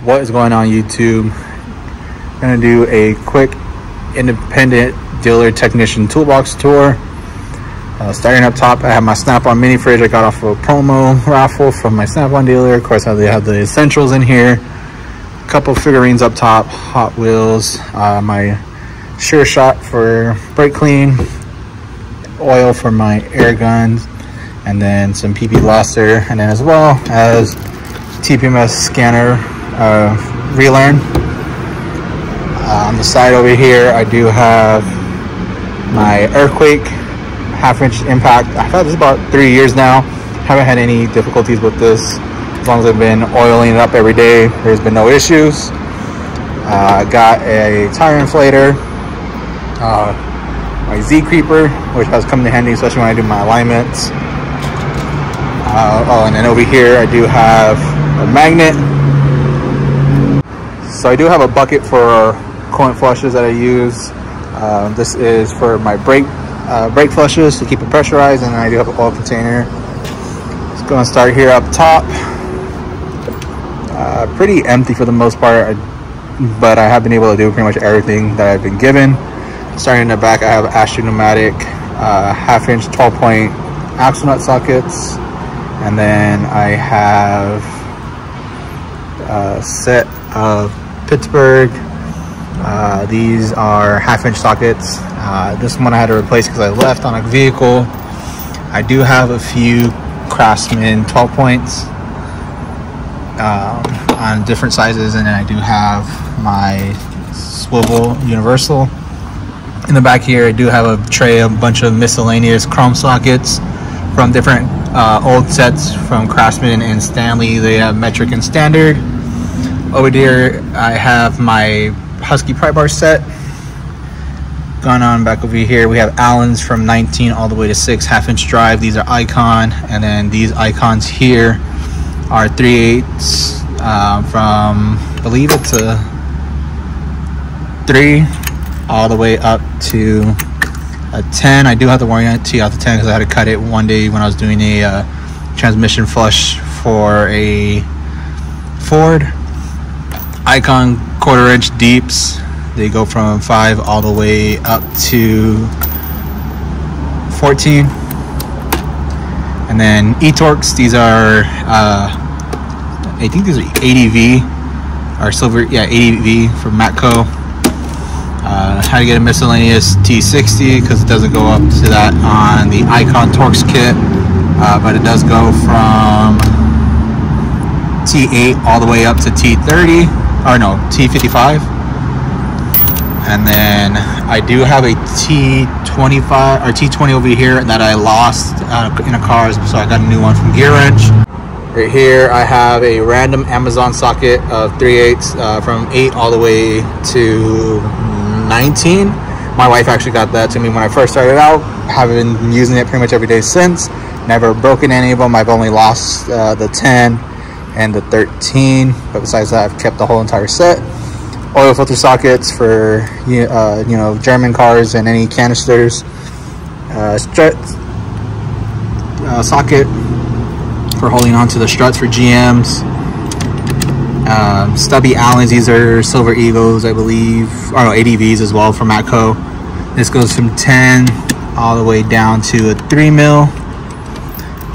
What is going on, YouTube? I'm gonna do a quick independent dealer technician toolbox tour. Starting up top, I have my Snap-on mini fridge I got off of a promo raffle from my Snap-on dealer. Of course, they have the essentials in here. A couple figurines up top, Hot Wheels, my Sure Shot for brake clean, oil for my air guns, and then some PP Blaster, and then as well as TPMS scanner relearn. On the side over here, I do have my Earthquake half-inch impact. I've had this about 3 years now. Haven't had any difficulties with this. As long as I've been oiling it up every day, there's been no issues. Got a tire inflator, my Z Creeper, which has come in handy, especially when I do my alignments. And then over here, I do have a magnet. So I do have a bucket for coolant flushes that I use. This is for my brake flushes to keep it pressurized, and then I do have an oil container. Let's go and start here up top. Pretty empty for the most part, but I have been able to do pretty much everything that I've been given. Starting in the back, I have Astro Pneumatic half-inch 12-point axle nut sockets, and then I have a set of Pittsburgh. These are half-inch sockets. This one I had to replace because I left on a vehicle. I do have a few Craftsman 12 points on different sizes, and then I do have my swivel universal. In the back here, I do have a tray of a bunch of miscellaneous chrome sockets from different old sets from Craftsman and Stanley. They have metric and standard. Over there, I have my Husky pry bar set. Going on back over here, we have Allen's from 19 all the way to 6 half-inch drive. These are Icon, and then these Icons here are 3/8 from, I believe it's a 3 all the way up to a 10. I do have the warranty out the 10 because I had to cut it one day when I was doing a transmission flush for a Ford. Icon 1/4 inch deeps. They go from 5 all the way up to 14. And then E-Torx, these are I think these are ADV or silver, yeah, ADV from Matco. Had to get a miscellaneous T60 because it doesn't go up to that on the Icon Torx kit, but it does go from T8 all the way up to T30, or no, T55. And then I do have a T25 or T20 over here that I lost in a car, so I got a new one from Gear Wrench. Right here I have a random Amazon socket of 3/8 from 8 all the way to 19. My wife actually got that to me when I first started out. Have been using it pretty much every day since. Never broken any of them. I've only lost the 10 and the 13, but besides that, I've kept the whole entire set. Oil filter sockets for you know, German cars and any canisters. Strut socket for holding onto the struts for GMs. Stubby Allens, these are Silver Eagles, I believe, or no, ADVs as well from Matco. This goes from 10 all the way down to a 3 mil.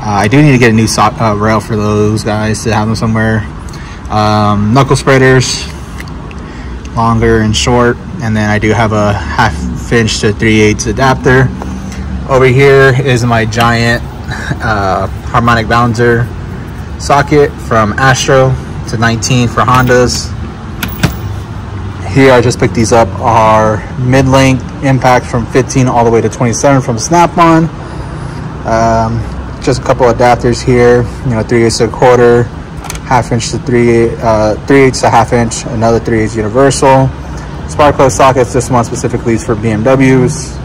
I do need to get a new rail for those guys to have them somewhere. Knuckle spreaders, longer and short, and then I do have a half-inch to 3/8 adapter. Over here is my giant harmonic balancer socket from Astro to 19 for Hondas. Here I just picked these up are mid-length impact from 15 all the way to 27 from Snap-on. Just a couple adapters here, you know, 3/8 to 1/4, half-inch to 3/8 to half-inch, another 3/8 universal. Spark plug sockets, this one specifically is for BMWs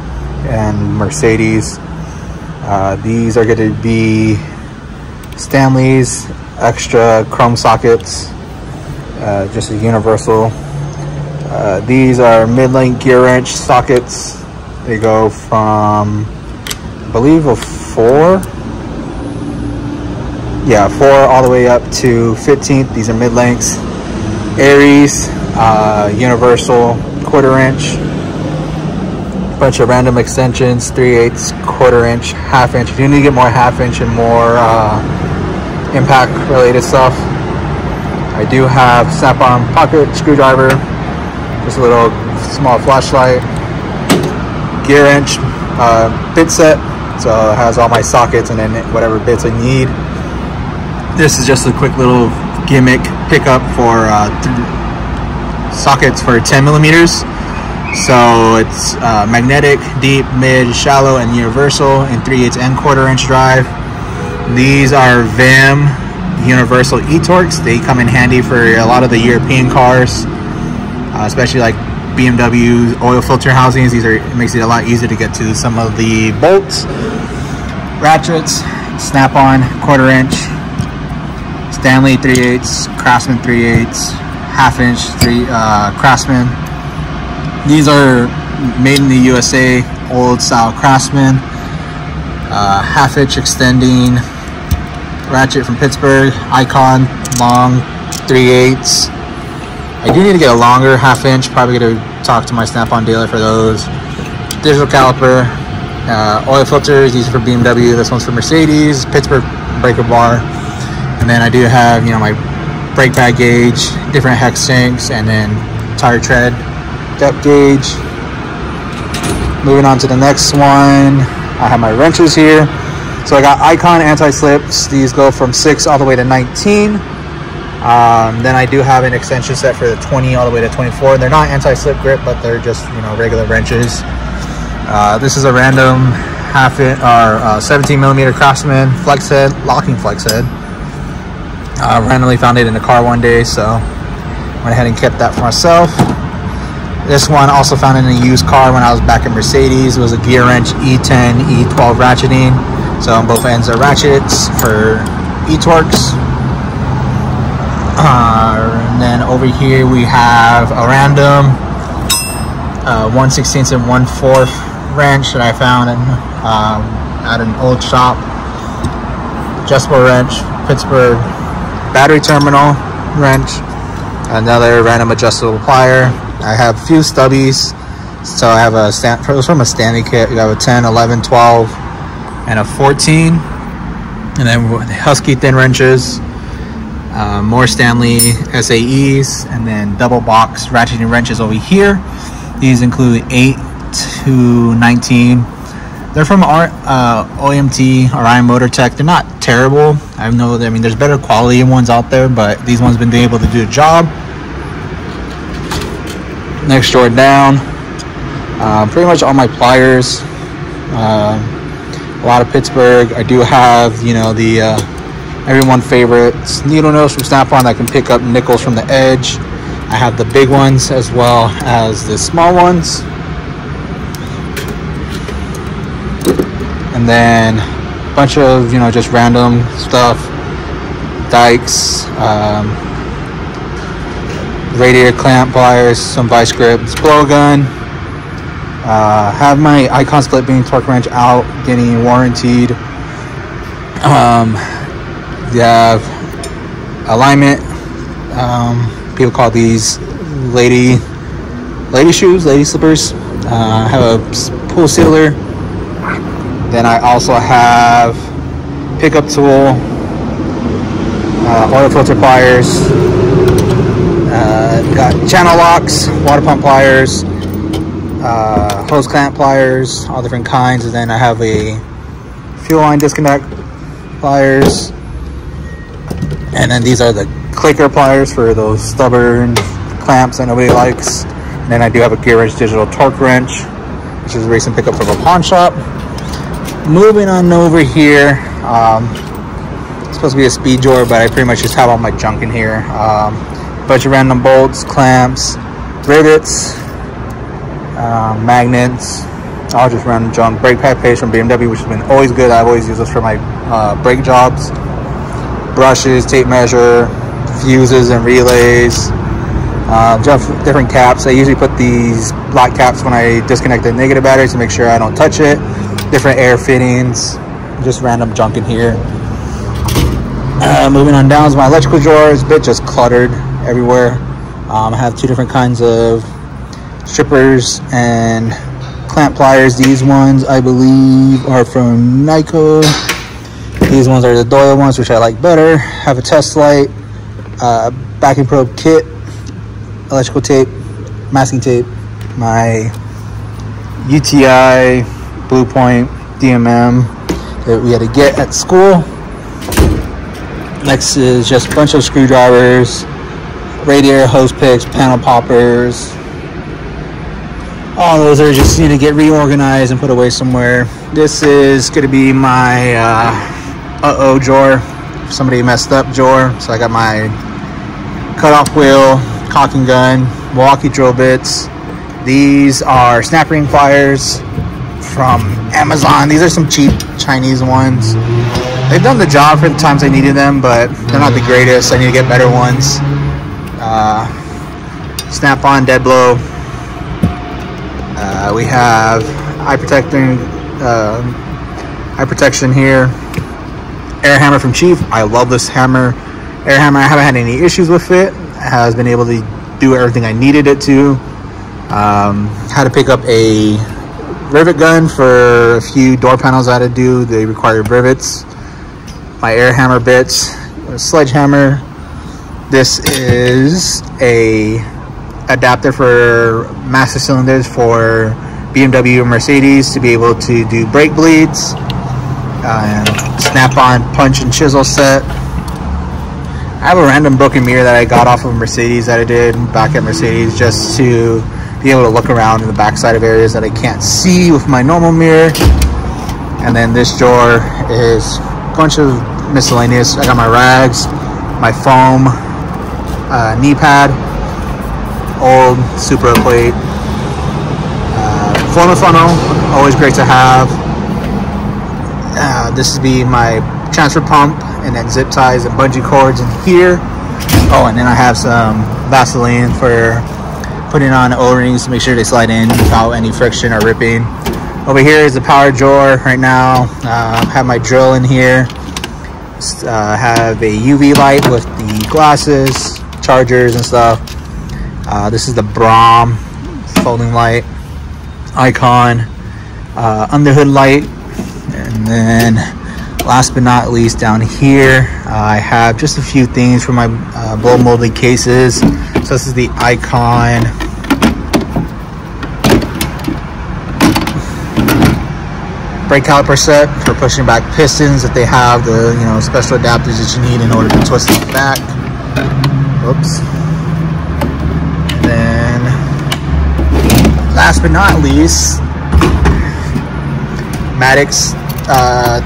and Mercedes. These are going to be Stanley's extra chrome sockets, just a universal. These are mid-length Gear Wrench sockets. They go from, I believe, a 4 all the way up to 15th. These are mid-lengths. Aries, universal 1/4 inch, bunch of random extensions, 3/8, 1/4 inch, 1/2 inch. If you need to get more 1/2 inch and more impact related stuff, I do have Snap-on pocket screwdriver, just a little small flashlight, gear wrench, bit set, so it has all my sockets and then whatever bits I need. This is just a quick little gimmick pickup for sockets for 10 millimeters. So it's magnetic, deep, mid, shallow, and universal in 3/8 and 1/4 inch drive. These are VIM universal e-torques. They come in handy for a lot of the European cars, especially like BMW oil filter housings. It makes it a lot easier to get to some of the bolts, ratchets, Snap-on 1/4 inch, Stanley 3/8, Craftsman 3/8, 1/2 inch Craftsman. These are made in the USA, old style Craftsman. 1/2 inch extending ratchet from Pittsburgh, Icon, long 3/8. I do need to get a longer 1/2 inch, probably gonna talk to my Snap-on dealer for those. Digital caliper, oil filters, these are for BMW, this one's for Mercedes, Pittsburgh breaker bar. And then I do have, my brake pad gauge, different hex sinks, and then tire tread depth gauge. Moving on to the next one, I have my wrenches here. So I got Icon anti-slips. These go from 6 all the way to 19. Then I do have an extension set for the 20 all the way to 24. They're not anti-slip grip, but they're just regular wrenches. This is a random 1/2 inch or 17 millimeter Craftsman flex head, locking flex head. Randomly found it in a car one day, so went ahead and kept that for myself. This one also found in a used car when I was back in Mercedes. It was a gear wrench E10, E12 ratcheting. So on both ends are ratchets for e-torques. And then over here we have a random 1/16 and 1/4 wrench that I found at an old shop. Adjustable wrench, Pittsburgh battery terminal wrench. Another random adjustable plier. I have a few stubbies. So I have it was from a Stanley kit. You have a 10, 11, 12, and a 14. And then Husky thin wrenches. More Stanley SAEs, and then double box ratcheting wrenches over here. These include 8 to 19. They're from OMT, Orion Motor Tech. They're not terrible. I mean, there's better quality ones out there, but these ones been able to do the job. Next drawer down, pretty much all my pliers. A lot of Pittsburgh. I do have, the everyone favorites needle nose from Snap-on that can pick up nickels from the edge. I have the big ones as well as the small ones. And then a bunch of, just random stuff. Dikes, radiator clamp pliers, some vice grips, blowgun. Have my Icon split beam torque wrench out, getting warranted. You have alignment. People call these lady shoes, lady slippers. I have a pool sealer. Then I also have pickup tool, oil filter pliers. Got channel locks, water pump pliers, hose clamp pliers, all different kinds. And then I have a fuel line disconnect pliers. And then these are the clicker pliers for those stubborn clamps that nobody likes. And then I do have a gear wrench digital torque wrench, which is a recent pickup from a pawn shop. Moving on over here, it's supposed to be a speed drawer, but I pretty much just have all my junk in here. Bunch of random bolts, clamps, rivets, magnets, all just random junk. Brake pad paste from BMW, which has been always good. I've always used this for my brake jobs. Brushes, tape measure, fuses and relays, different caps. I usually put these black caps when I disconnect the negative batteries to make sure I don't touch it. Different air fittings, just random junk in here. Moving on down is my electrical drawer. It's a bit just cluttered everywhere. I have 2 different kinds of strippers and clamp pliers. These ones I believe are from Nyko. These ones are the Doyle ones, which I like better. Have a test light, backing probe kit, electrical tape, masking tape, my UTI Blue Point DMM that we had to get at school. Next is just a bunch of screwdrivers, radiator hose picks, panel poppers. All those are just need to get reorganized and put away somewhere. This is going to be my uh-oh drawer. If somebody messed up drawer. So I got my cutoff wheel, caulking gun, Milwaukee drill bits. These are snap ring pliers from Amazon. These are some cheap Chinese ones. They've done the job for the times I needed them, but they're not the greatest. I need to get better ones. Snap-on dead blow. We have eye protection here. Air hammer from Chief. I love this hammer. Air hammer, I haven't had any issues with it. It has been able to do everything I needed it to. Had to pick up a rivet gun for a few door panels I had to do. They required rivets. My air hammer bits, a sledgehammer. This is a adapter for master cylinders for BMW and Mercedes to be able to do brake bleeds. Snap-on punch and chisel set. I have a random broken mirror that I got off of Mercedes that I did back at Mercedes just to be able to look around in the backside of areas that I can't see with my normal mirror. And then this drawer is a bunch of miscellaneous. I got my rags, my foam, knee pad, old Supra plate, Flowing funnel, always great to have. This would be my transfer pump, and then zip ties and bungee cords in here. Oh, and then I have some Vaseline for putting on O-rings to make sure they slide in without any friction or ripping. Over here is the power drawer right now. Have my drill in here. Have a UV light with the glasses, chargers and stuff. This is the Braum folding light, Icon, underhood light. And then last but not least, down here I have just a few things for my blow molded cases. So this is the Icon brake caliper set for pushing back pistons, that they have the special adapters that you need in order to twist it back. Oops. And then last but not least, Maddox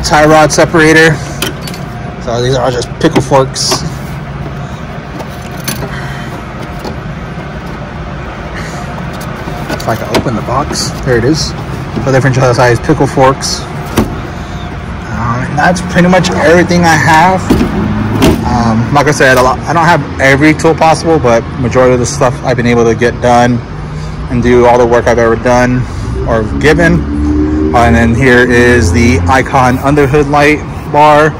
tie rod separator. So these are just pickle forks. If I can open the box, there it is. For different size pickle forks. And that's pretty much everything I have. Like I said, I don't have every tool possible, but majority of the stuff I've been able to get done and do all the work I've ever done or given. And then here is the Icon underhood light bar.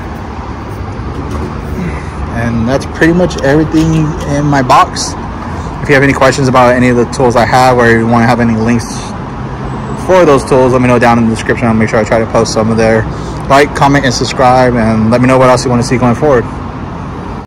And that's pretty much everything in my box. If you have any questions about any of the tools I have, or you want to have any links for those tools, let me know down in the description. I'll make sure I try to post some of there. Like, comment, and subscribe, and let me know what else you want to see going forward.